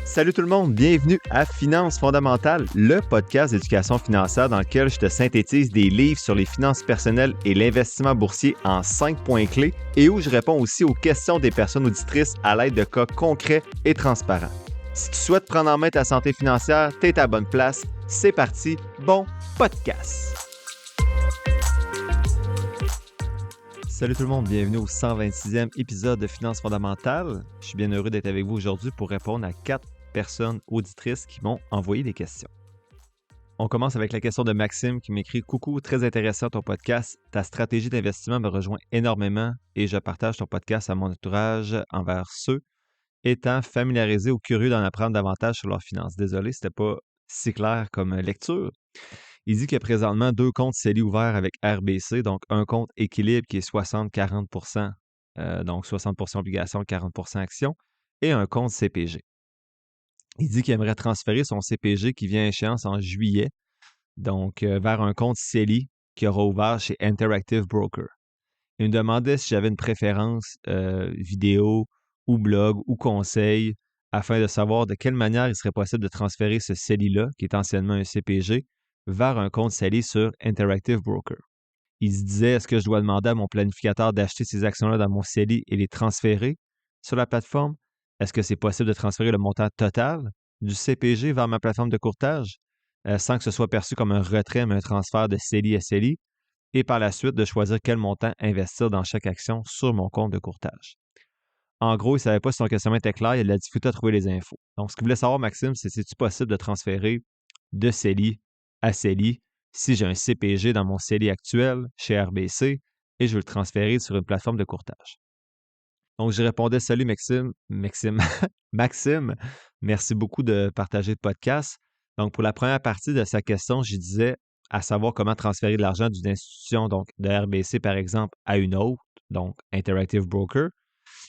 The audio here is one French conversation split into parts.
Salut tout le monde, bienvenue à Finances fondamentales, le podcast d'éducation financière dans lequel je te synthétise des livres sur les finances personnelles et l'investissement boursier en 5 points clés et où je réponds aussi aux questions des personnes auditrices à l'aide de cas concrets et transparents. Si tu souhaites prendre en main ta santé financière, t'es à la bonne place. C'est parti, bon podcast! Salut tout le monde, bienvenue au 126e épisode de Finances fondamentales. Je suis bien heureux d'être avec vous aujourd'hui pour répondre à 4 personnes auditrices qui m'ont envoyé des questions. On commence avec la question de Maxime qui m'écrit « Coucou, très intéressant ton podcast. Ta stratégie d'investissement me rejoint énormément et je partage ton podcast à mon entourage envers ceux étant familiarisés ou curieux d'en apprendre davantage sur leurs finances. » Désolé, c'était pas si clair comme lecture. Il dit qu'il y a présentement 2 comptes CELI ouverts avec RBC, donc un compte équilibre qui est 60-40%, donc 60% obligations, 40% actions, et un compte CPG. Il dit qu'il aimerait transférer son CPG qui vient à échéance en juillet, donc vers un compte CELI qui aura ouvert chez Interactive Broker. Il me demandait si j'avais une préférence vidéo ou blog ou conseil afin de savoir de quelle manière il serait possible de transférer ce CELI-là, qui est anciennement un CPG, vers un compte CELI sur Interactive Broker. Il se disait, est-ce que je dois demander à mon planificateur d'acheter ces actions-là dans mon CELI et les transférer sur la plateforme? Est-ce que c'est possible de transférer le montant total du CPG vers ma plateforme de courtage sans que ce soit perçu comme un retrait, mais un transfert de CELI à CELI? Et par la suite, de choisir quel montant investir dans chaque action sur mon compte de courtage. En gros, il ne savait pas si son questionnement était clair, il a de la difficulté à trouver les infos. Donc, ce qu'il voulait savoir, Maxime, c'est si c'est possible de transférer de CELI à CELI si j'ai un CPG dans mon CELI actuel chez RBC et je veux le transférer sur une plateforme de courtage. Donc, je répondais, salut Maxime, Maxime, merci beaucoup de partager le podcast. Donc, pour la première partie de sa question, je disais à savoir comment transférer de l'argent d'une institution, donc de RBC par exemple, à une autre, donc Interactive Broker.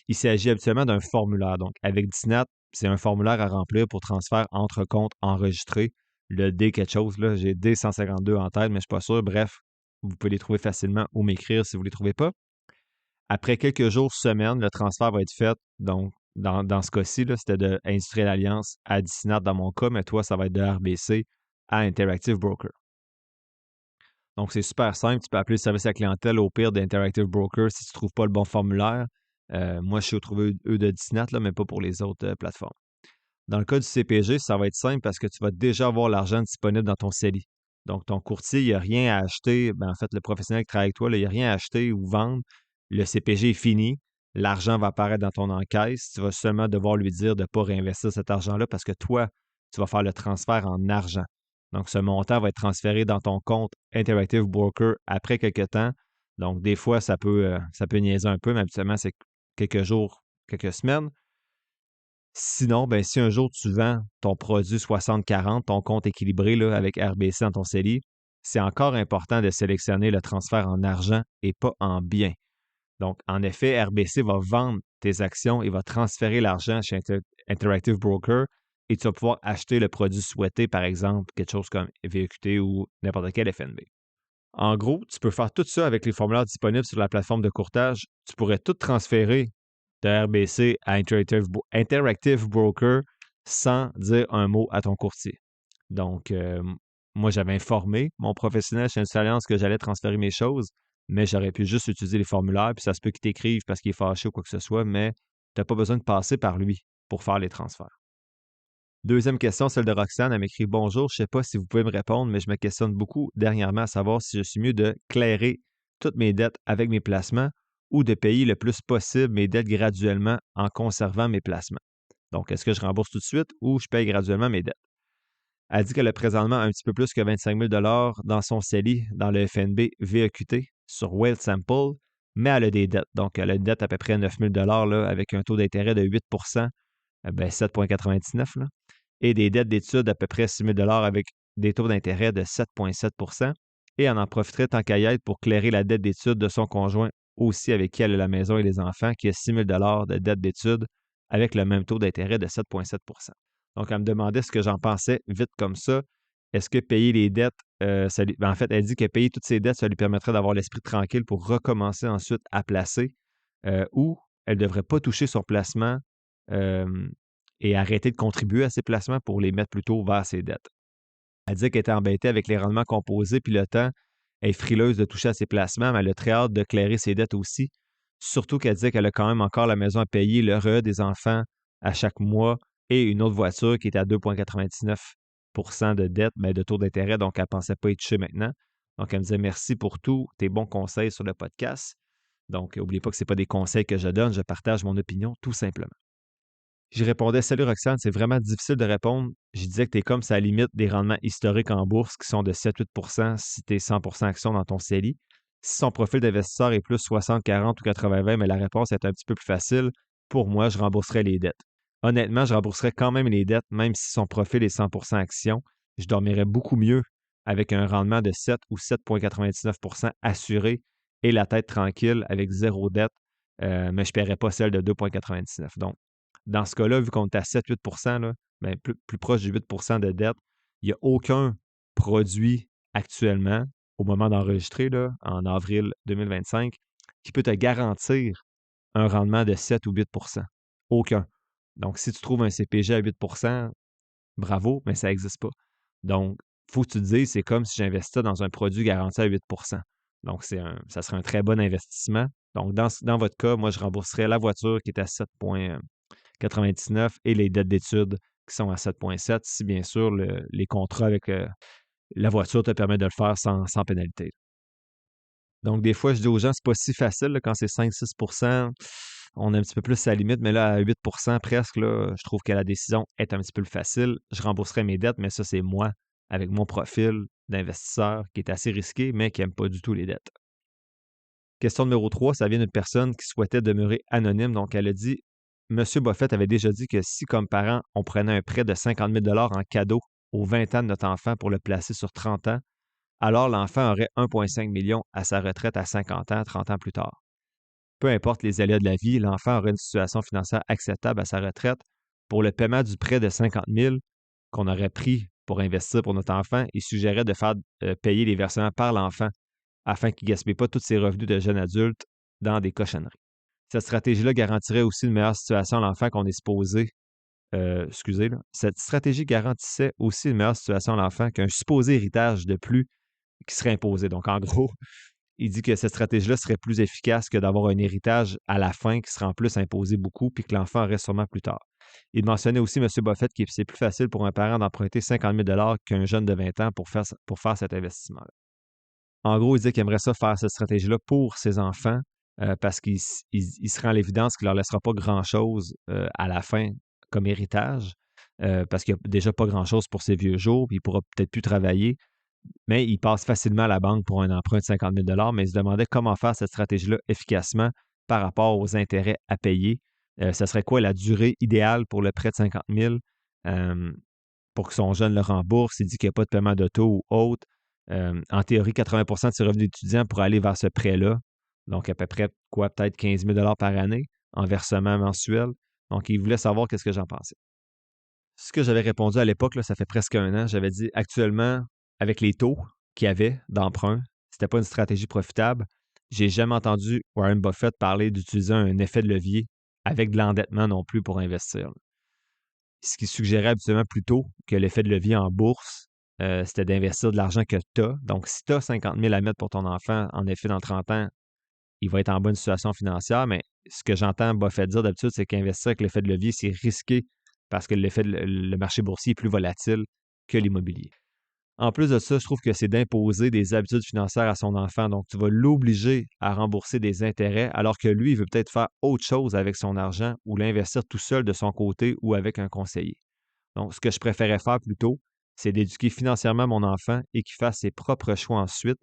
Il s'agit habituellement d'un formulaire. Donc, avec Disnat, c'est un formulaire à remplir pour transfert entre comptes enregistrés. Le D quelque chose, là, j'ai D152 en tête, mais je ne suis pas sûr. Bref, vous pouvez les trouver facilement ou m'écrire si vous ne les trouvez pas. Après quelques jours, semaines, le transfert va être fait. Donc, dans ce cas-ci, là, c'était de Industrielle Alliance à Disnat dans mon cas, mais toi, ça va être de RBC à Interactive Broker. Donc, c'est super simple. Tu peux appeler le service à la clientèle au pire d'Interactive Broker si tu ne trouves pas le bon formulaire. Moi, je suis trouvé eux de Disnat, là, mais pas pour les autres plateformes. Dans le cas du CPG, ça va être simple parce que tu vas déjà avoir l'argent disponible dans ton CELI. Donc, ton courtier, il n'y a rien à acheter. En fait, le professionnel qui travaille avec toi, là, il n'y a rien à acheter ou vendre. Le CPG est fini. L'argent va apparaître dans ton encaisse. Tu vas seulement devoir lui dire de ne pas réinvestir cet argent-là parce que toi, tu vas faire le transfert en argent. Donc, ce montant va être transféré dans ton compte Interactive Broker après quelques temps. Donc, des fois, ça peut niaiser un peu, mais habituellement, c'est quelques jours, quelques semaines. Sinon, si un jour tu vends ton produit 60-40, ton compte équilibré là, avec RBC dans ton CELI, c'est encore important de sélectionner le transfert en argent et pas en biens. Donc, en effet, RBC va vendre tes actions et va transférer l'argent chez Interactive Broker et tu vas pouvoir acheter le produit souhaité, par exemple, quelque chose comme VEQT ou n'importe quel FNB. En gros, tu peux faire tout ça avec les formulaires disponibles sur la plateforme de courtage. Tu pourrais tout transférer de RBC à Interactive Broker sans dire un mot à ton courtier. Donc, moi, j'avais informé mon professionnel chez Industrielle Alliance que j'allais transférer mes choses, mais j'aurais pu juste utiliser les formulaires, puis ça se peut qu'il t'écrive parce qu'il est fâché ou quoi que ce soit, mais tu n'as pas besoin de passer par lui pour faire les transferts. Deuxième question, celle de Roxane. Elle m'écrit « Bonjour, je ne sais pas si vous pouvez me répondre, mais je me questionne beaucoup dernièrement à savoir si je suis mieux de clairer toutes mes dettes avec mes placements ou de payer le plus possible mes dettes graduellement en conservant mes placements. Donc, est-ce que je rembourse tout de suite ou je paye graduellement mes dettes? » Elle dit qu'elle a présentement un petit peu plus que 25 000 dans son CELI, dans le FNB VEQT, sur Wealthsimple, mais elle a des dettes. Donc, elle a une dette à peu près 9 000 là, avec un taux d'intérêt de 8 7,99 et des dettes d'études d'à peu près 6 000 avec des taux d'intérêt de 7,7 et elle en profiterait tant qu'à y être pour clairer la dette d'études de son conjoint aussi avec qui elle a la maison et les enfants, qui a 6 000 de dette d'études avec le même taux d'intérêt de 7,7 Donc, elle me demandait ce que j'en pensais vite comme ça. Est-ce que payer les dettes, en fait, elle dit que payer toutes ses dettes, ça lui permettrait d'avoir l'esprit tranquille pour recommencer ensuite à placer ou elle ne devrait pas toucher son placement et arrêter de contribuer à ses placements pour les mettre plutôt vers ses dettes. Elle dit qu'elle était embêtée avec les rendements composés, puis le temps, elle est frileuse de toucher à ses placements, mais elle a très hâte de clairer ses dettes aussi. Surtout qu'elle dit qu'elle a quand même encore la maison à payer, le REA des enfants à chaque mois et une autre voiture qui est à 2,99 de dette, mais de taux d'intérêt, donc elle ne pensait pas y toucher maintenant. Donc, elle me disait merci pour tous tes bons conseils sur le podcast. Donc, n'oubliez pas que ce n'est pas des conseils que je donne, je partage mon opinion tout simplement. J'y répondais: «Salut Roxane, c'est vraiment difficile de répondre.» Je disais que tu es comme ça limite des rendements historiques en bourse qui sont de 7-8 si tu es 100 actions dans ton CELI. Si son profil d'investisseur est plus 60-40 ou 80-20, mais la réponse est un petit peu plus facile, pour moi, je rembourserais les dettes. Honnêtement, je rembourserais quand même les dettes, même si son profil est 100 actions. Je dormirais beaucoup mieux avec un rendement de 7 ou 7,99 assuré et la tête tranquille avec zéro dette, mais je ne paierais pas celle de 2,99. Donc, dans ce cas-là, vu qu'on est à 7-8 là, ben, plus proche du 8 de dette, il n'y a aucun produit actuellement, au moment d'enregistrer, là, en avril 2025, qui peut te garantir un rendement de 7 ou 8 aucun. Donc, si tu trouves un CPG à 8 bravo, mais ça n'existe pas. Donc, il faut que tu te dises, c'est comme si j'investissais dans un produit garanti à 8 Donc, ça serait un très bon investissement. Donc, dans votre cas, moi, je rembourserais la voiture qui est à 7,99 et les dettes d'études qui sont à 7,7 si bien sûr les contrats avec la voiture te permettent de le faire sans pénalité. Donc, des fois, je dis aux gens, c'est pas si facile là, quand c'est 5-6 on est un petit peu plus à la limite, mais là, à 8 presque, là, je trouve que la décision est un petit peu plus facile. Je rembourserai mes dettes, mais ça, c'est moi, avec mon profil d'investisseur qui est assez risqué, mais qui n'aime pas du tout les dettes. Question numéro 3, ça vient d'une personne qui souhaitait demeurer anonyme. Donc, elle a dit: Monsieur Buffett avait déjà dit que si, comme parent, on prenait un prêt de 50 000 en cadeau aux 20 ans de notre enfant pour le placer sur 30 ans, alors l'enfant aurait 1,5 million à sa retraite à 50 ans, 30 ans plus tard. Peu importe les aléas de la vie, l'enfant aurait une situation financière acceptable à sa retraite. Pour le paiement du prêt de 50 000 qu'on aurait pris pour investir pour notre enfant, il suggérait de faire payer les versements par l'enfant afin qu'il ne gaspille pas tous ses revenus de jeune adulte dans des cochonneries. Cette stratégie-là garantirait aussi une meilleure situation à l'enfant qu'on est supposé. Cette stratégie garantissait aussi une meilleure situation à l'enfant qu'un supposé héritage de plus qui serait imposé. Donc, en gros, il dit que cette stratégie-là serait plus efficace que d'avoir un héritage à la fin qui serait en plus imposé beaucoup puis que l'enfant aurait sûrement plus tard. Il mentionnait aussi, M. Buffett, que c'est plus facile pour un parent d'emprunter 50 000 qu'un jeune de 20 ans pour faire cet investissement-là. En gros, il dit qu'il aimerait ça faire cette stratégie-là pour ses enfants parce qu'il se rend à l'évidence qu'il ne leur laissera pas grand-chose à la fin comme héritage parce qu'il n'y a déjà pas grand-chose pour ses vieux jours puis il ne pourra peut-être plus travailler. Mais il passe facilement à la banque pour un emprunt de 50 000 mais il se demandait comment faire cette stratégie-là efficacement par rapport aux intérêts à payer. Ce serait quoi la durée idéale pour le prêt de 50 000 pour que son jeune le rembourse? Il dit qu'il n'y a pas de paiement d'auto ou autre. En théorie, 80 de ses revenus d'étudiant pour aller vers ce prêt-là. Donc, à peu près, peut-être 15 000 par année en versement mensuel. Donc, il voulait savoir qu'est-ce que j'en pensais. Ce que j'avais répondu à l'époque, là, ça fait presque un an, j'avais dit actuellement, avec les taux qu'il y avait d'emprunt, c'était pas une stratégie profitable. J'ai jamais entendu Warren Buffett parler d'utiliser un effet de levier avec de l'endettement non plus pour investir. Ce qui suggérait habituellement plutôt que l'effet de levier en bourse, c'était d'investir de l'argent que tu as. Donc, si tu as 50 000 à mettre pour ton enfant, en effet, dans 30 ans, il va être en bonne situation financière. Mais ce que j'entends Buffett dire d'habitude, c'est qu'investir avec l'effet de levier, c'est risqué parce que le marché boursier est plus volatile que l'immobilier. En plus de ça, je trouve que c'est d'imposer des habitudes financières à son enfant. Donc, tu vas l'obliger à rembourser des intérêts alors que lui, il veut peut-être faire autre chose avec son argent ou l'investir tout seul de son côté ou avec un conseiller. Donc, ce que je préférais faire plutôt, c'est d'éduquer financièrement mon enfant et qu'il fasse ses propres choix ensuite,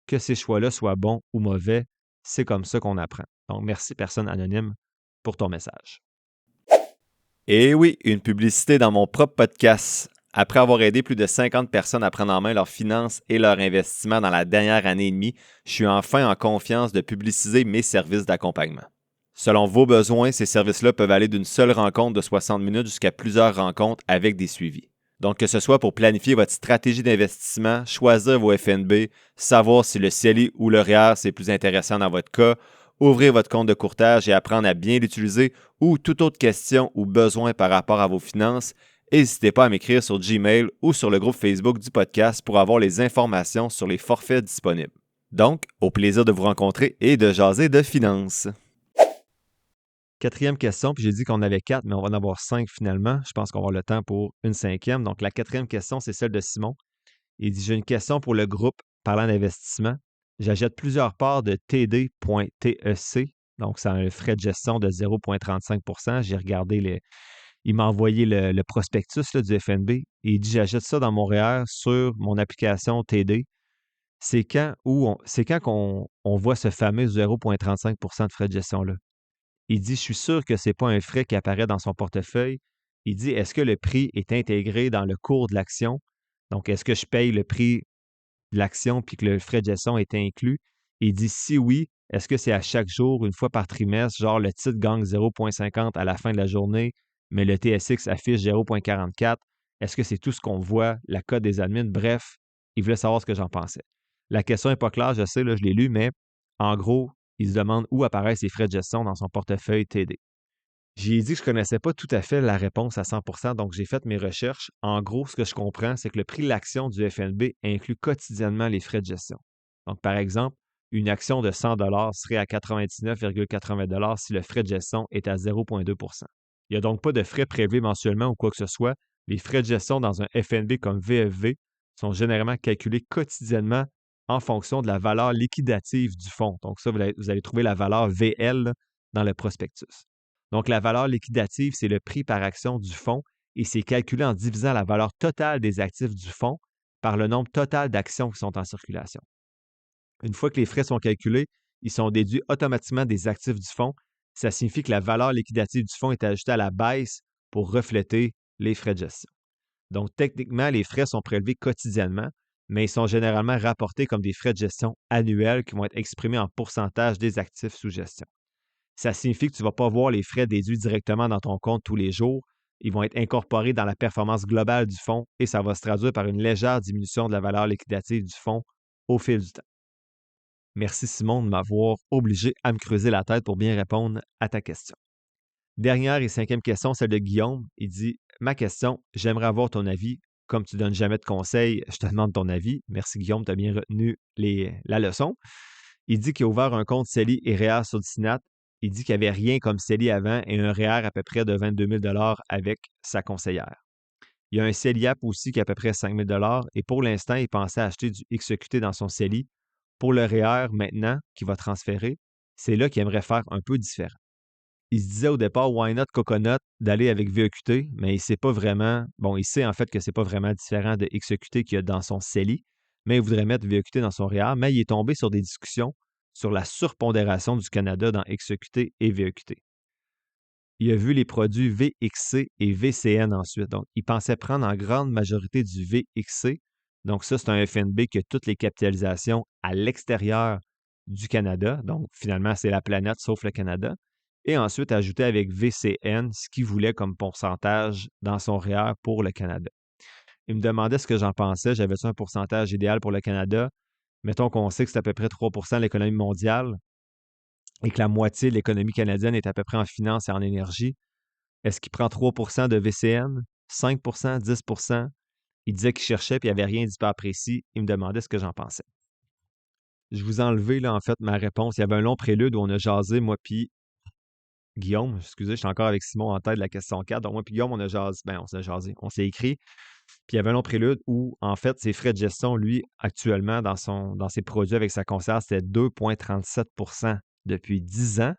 que ces choix-là soient bons ou mauvais. C'est comme ça qu'on apprend. Donc, merci, personne anonyme, pour ton message. Et oui, une publicité dans mon propre podcast. Après avoir aidé plus de 50 personnes à prendre en main leurs finances et leurs investissements dans la dernière année et demie, je suis enfin en confiance de publiciser mes services d'accompagnement. Selon vos besoins, ces services-là peuvent aller d'une seule rencontre de 60 minutes jusqu'à plusieurs rencontres avec des suivis. Donc, que ce soit pour planifier votre stratégie d'investissement, choisir vos FNB, savoir si le CELI ou le REER c'est plus intéressant dans votre cas, ouvrir votre compte de courtage et apprendre à bien l'utiliser ou toute autre question ou besoin par rapport à vos finances, n'hésitez pas à m'écrire sur Gmail ou sur le groupe Facebook du podcast pour avoir les informations sur les forfaits disponibles. Donc, au plaisir de vous rencontrer et de jaser de finances. Quatrième question, puis j'ai dit qu'on avait 4, mais on va en avoir 5 finalement. Je pense qu'on va avoir le temps pour une cinquième. Donc, la quatrième question, c'est celle de Simon. Il dit, j'ai une question pour le groupe parlant d'investissement. J'achète plusieurs parts de TD.TEC, donc ça a un frais de gestion de 0,35 %. J'ai regardé, il m'a envoyé le prospectus là, du FNB et il dit, j'achète ça dans mon REER sur mon application TD. C'est quand qu'on voit ce fameux 0,35 % de frais de gestion-là? Il dit, je suis sûr que ce n'est pas un frais qui apparaît dans son portefeuille. Il dit, est-ce que le prix est intégré dans le cours de l'action? Donc, est-ce que je paye le prix de l'action puis que le frais de gestion est inclus? Il dit, si oui, est-ce que c'est à chaque jour, une fois par trimestre, genre le titre gagne 0,50 à la fin de la journée, mais le TSX affiche 0,44? Est-ce que c'est tout ce qu'on voit, la cote des admins? Bref, il voulait savoir ce que j'en pensais. La question n'est pas claire, je sais, là, je l'ai lu, mais en gros, il se demande où apparaissent ses frais de gestion dans son portefeuille TD. J'ai dit que je ne connaissais pas tout à fait la réponse à 100%, donc j'ai fait mes recherches. En gros, ce que je comprends, c'est que le prix de l'action du FNB inclut quotidiennement les frais de gestion. Donc, par exemple, une action de 100 serait à 99,80 si le frais de gestion est à 0,2 %. Il n'y a donc pas de frais prélevés mensuellement ou quoi que ce soit. Les frais de gestion dans un FNB comme VFV sont généralement calculés quotidiennement en fonction de la valeur liquidative du fonds. Donc, ça, vous allez trouver la valeur VL là, dans le prospectus. Donc, la valeur liquidative, c'est le prix par action du fonds et c'est calculé en divisant la valeur totale des actifs du fonds par le nombre total d'actions qui sont en circulation. Une fois que les frais sont calculés, ils sont déduits automatiquement des actifs du fonds. Ça signifie que la valeur liquidative du fonds est ajustée à la baisse pour refléter les frais de gestion. Donc, techniquement, les frais sont prélevés quotidiennement, mais ils sont généralement rapportés comme des frais de gestion annuels qui vont être exprimés en pourcentage des actifs sous gestion. Ça signifie que tu ne vas pas voir les frais déduits directement dans ton compte tous les jours. Ils vont être incorporés dans la performance globale du fonds et ça va se traduire par une légère diminution de la valeur liquidative du fonds au fil du temps. Merci Simon de m'avoir obligé à me creuser la tête pour bien répondre à ta question. Dernière et cinquième question, celle de Guillaume. Il dit, ma question, j'aimerais avoir ton avis. Comme tu ne donnes jamais de conseils, je te demande ton avis. Merci Guillaume, tu as bien retenu la leçon. Il dit qu'il a ouvert un compte CELI et REER sur Disney. Il dit qu'il n'y avait rien comme CELI avant et un REER à peu près de 22 000 $ avec sa conseillère. Il y a un CELIAP aussi qui est à peu près 5 000 $ et pour l'instant, il pensait acheter du XEQT dans son CELI. Pour le REER maintenant, qu'il va transférer, c'est là qu'il aimerait faire un peu différent. Il se disait au départ, why not Coconut, d'aller avec VEQT, mais il sait pas vraiment, bon, il sait en fait que c'est pas vraiment différent de XEQT qu'il y a dans son CELI, mais il voudrait mettre VEQT dans son REER, mais il est tombé sur des discussions sur la surpondération du Canada dans XEQT et VEQT. Il a vu les produits VXC et VCN ensuite. Donc, il pensait prendre en grande majorité du VXC. Donc, ça, c'est un FNB qui a toutes les capitalisations à l'extérieur du Canada. Donc, finalement, c'est la planète sauf le Canada. Et ensuite, ajouter avec VCN ce qu'il voulait comme pourcentage dans son REER pour le Canada. Il me demandait ce que j'en pensais. J'avais-tu un pourcentage idéal pour le Canada? Mettons qu'on sait que c'est à peu près 3 % de l'économie mondiale et que la moitié de l'économie canadienne est à peu près en finance et en énergie. Est-ce qu'il prend 3 % de VCN, 5 %, 10 %? Il disait qu'il cherchait puis il n'y avait rien d'hyper précis. Il me demandait ce que j'en pensais. Je vous ai enlevé, là, en fait, ma réponse. Il y avait un long prélude où on a jasé, moi puis Guillaume. Excusez, je suis encore avec Simon en tête de la question 4. Donc, moi puis Guillaume, on a jasé. On s'est jasé. On s'est écrit. Puis il y avait un long prélude où, en fait, ses frais de gestion, lui, actuellement, dans ses produits avec sa conseillère, c'était 2,37 % depuis 10 ans.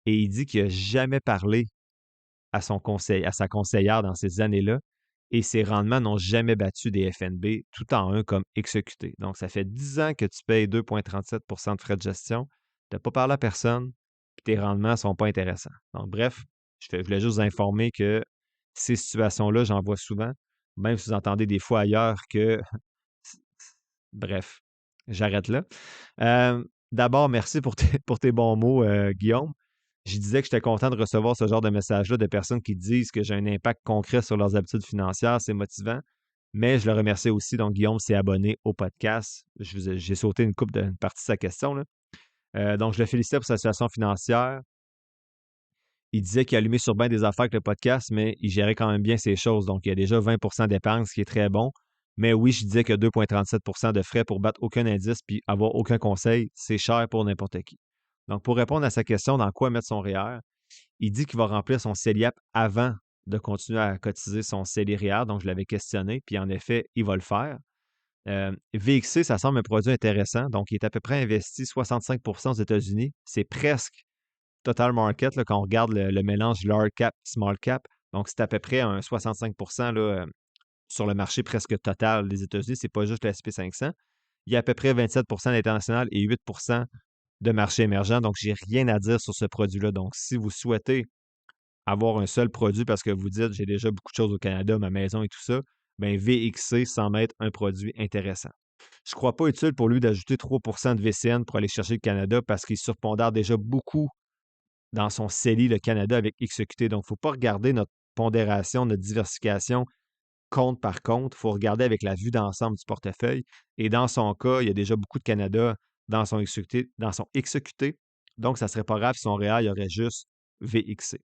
Et il dit qu'il n'a jamais parlé à sa conseillère dans ces années-là et ses rendements n'ont jamais battu des FNB tout en un comme exécuté. Donc, ça fait 10 ans que tu payes 2,37 % de frais de gestion, tu n'as pas parlé à personne, puis tes rendements ne sont pas intéressants. Donc, bref, je voulais juste vous informer que ces situations-là, j'en vois souvent, même si vous entendez des fois ailleurs que... Bref, j'arrête là. D'abord, merci pour tes bons mots, Guillaume. Je disais que j'étais content de recevoir ce genre de message-là de personnes qui disent que j'ai un impact concret sur leurs habitudes financières. C'est motivant. Mais je le remercie aussi. Donc, Guillaume s'est abonné au podcast. J'ai sauté une partie de sa question, là. Donc, je le félicitais pour sa situation financière. Il disait qu'il allumait sur bien des affaires avec le podcast, mais il gérait quand même bien ses choses. Donc, il y a déjà 20% d'épargne, ce qui est très bon. Mais oui, je disais que 2,37% de frais pour battre aucun indice puis avoir aucun conseil, c'est cher pour n'importe qui. Donc, pour répondre à sa question, dans quoi mettre son REER, il dit qu'il va remplir son CELIAP avant de continuer à cotiser son CELI-REER. Donc, je l'avais questionné, puis en effet, il va le faire. VXC, ça semble un produit intéressant. Donc, il est à peu près investi 65% aux États-Unis. C'est presque total market là, quand on regarde le mélange large cap, small cap. Donc, c'est à peu près un 65% là, sur le marché presque total des États-Unis. Ce n'est pas juste le S&P 500. Il y a à peu près 27% d'international et 8% de marché émergent. Donc, je n'ai rien à dire sur ce produit-là. Donc, si vous souhaitez avoir un seul produit parce que vous dites j'ai déjà beaucoup de choses au Canada, ma maison et tout ça, bien VXC semble être un produit intéressant. Je ne crois pas utile pour lui d'ajouter 3% de VCN pour aller chercher le Canada parce qu'il surpondère déjà beaucoup dans son CELI, le Canada, avec XEQT. Donc, il ne faut pas regarder notre pondération, notre diversification compte par compte. Il faut regarder avec la vue d'ensemble du portefeuille. Et dans son cas, il y a déjà beaucoup de Canada dans son XEQT. Donc, ça ne serait pas grave si son REER, il y aurait juste VXC.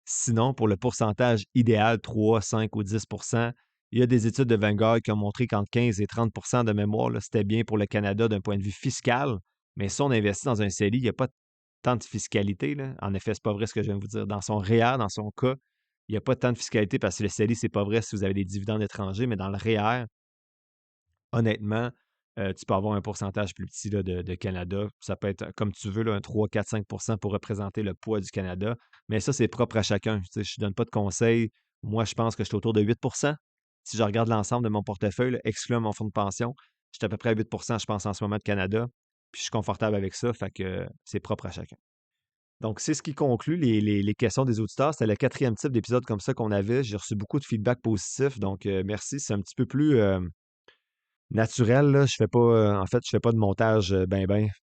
Sinon, pour le pourcentage idéal, 3, 5 ou 10%, il y a des études de Vanguard qui ont montré qu'entre 15 et 30% de mémoire, là, c'était bien pour le Canada d'un point de vue fiscal. Mais si on investit dans un CELI, il n'y a pas tant de fiscalité. Là. En effet, ce n'est pas vrai ce que je viens de vous dire. Dans son REER, dans son cas, il n'y a pas tant de fiscalité parce que le CELI, ce n'est pas vrai si vous avez des dividendes étrangers, mais dans le REER, honnêtement, tu peux avoir un pourcentage plus petit là, de Canada. Ça peut être comme tu veux, là, un 3, 4, 5% pour représenter le poids du Canada. Mais ça, c'est propre à chacun. Je ne donne pas de conseils. Moi, je pense que je suis autour de 8%. Si je regarde l'ensemble de mon portefeuille, là, excluant mon fonds de pension, je suis à peu près à 8%, je pense, en ce moment de Canada. Puis je suis confortable avec ça, fait que c'est propre à chacun. Donc, c'est ce qui conclut les questions des auditeurs. C'était le 4e type d'épisode comme ça qu'on avait. J'ai reçu beaucoup de feedback positif. Donc, merci. C'est un petit peu plus naturel, là. Je fais pas, en fait, je fais pas de montage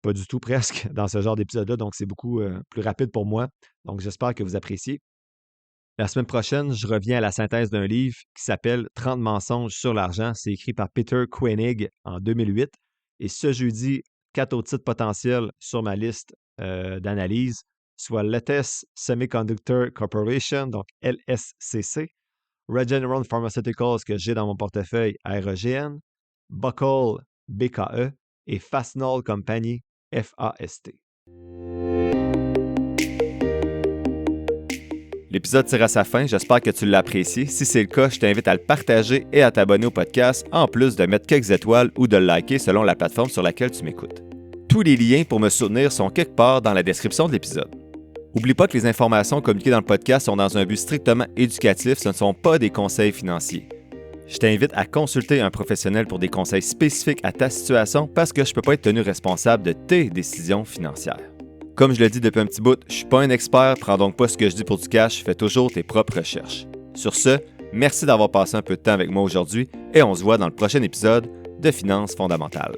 pas du tout presque dans ce genre d'épisode-là. Donc, c'est beaucoup plus rapide pour moi. Donc, j'espère que vous appréciez. La semaine prochaine, je reviens à la synthèse d'un livre qui s'appelle 30 mensonges sur l'argent. C'est écrit par Peter Koenig en 2008. Et ce jeudi, 4 autres titres potentiels sur ma liste d'analyse, soit Lattice Semiconductor Corporation, donc LSCC, Regeneron Pharmaceuticals que j'ai dans mon portefeuille REGN, Buckle BKE et Fastenal Company FAST. L'épisode tire à sa fin, j'espère que tu l'as apprécié. Si c'est le cas, je t'invite à le partager et à t'abonner au podcast, en plus de mettre quelques étoiles ou de le liker selon la plateforme sur laquelle tu m'écoutes. Tous les liens pour me soutenir sont quelque part dans la description de l'épisode. N'oublie pas que les informations communiquées dans le podcast sont dans un but strictement éducatif, ce ne sont pas des conseils financiers. Je t'invite à consulter un professionnel pour des conseils spécifiques à ta situation parce que je ne peux pas être tenu responsable de tes décisions financières. Comme je le dis depuis un petit bout, je ne suis pas un expert, prends donc pas ce que je dis pour du cash, fais toujours tes propres recherches. Sur ce, merci d'avoir passé un peu de temps avec moi aujourd'hui et on se voit dans le prochain épisode de Finances fondamentales.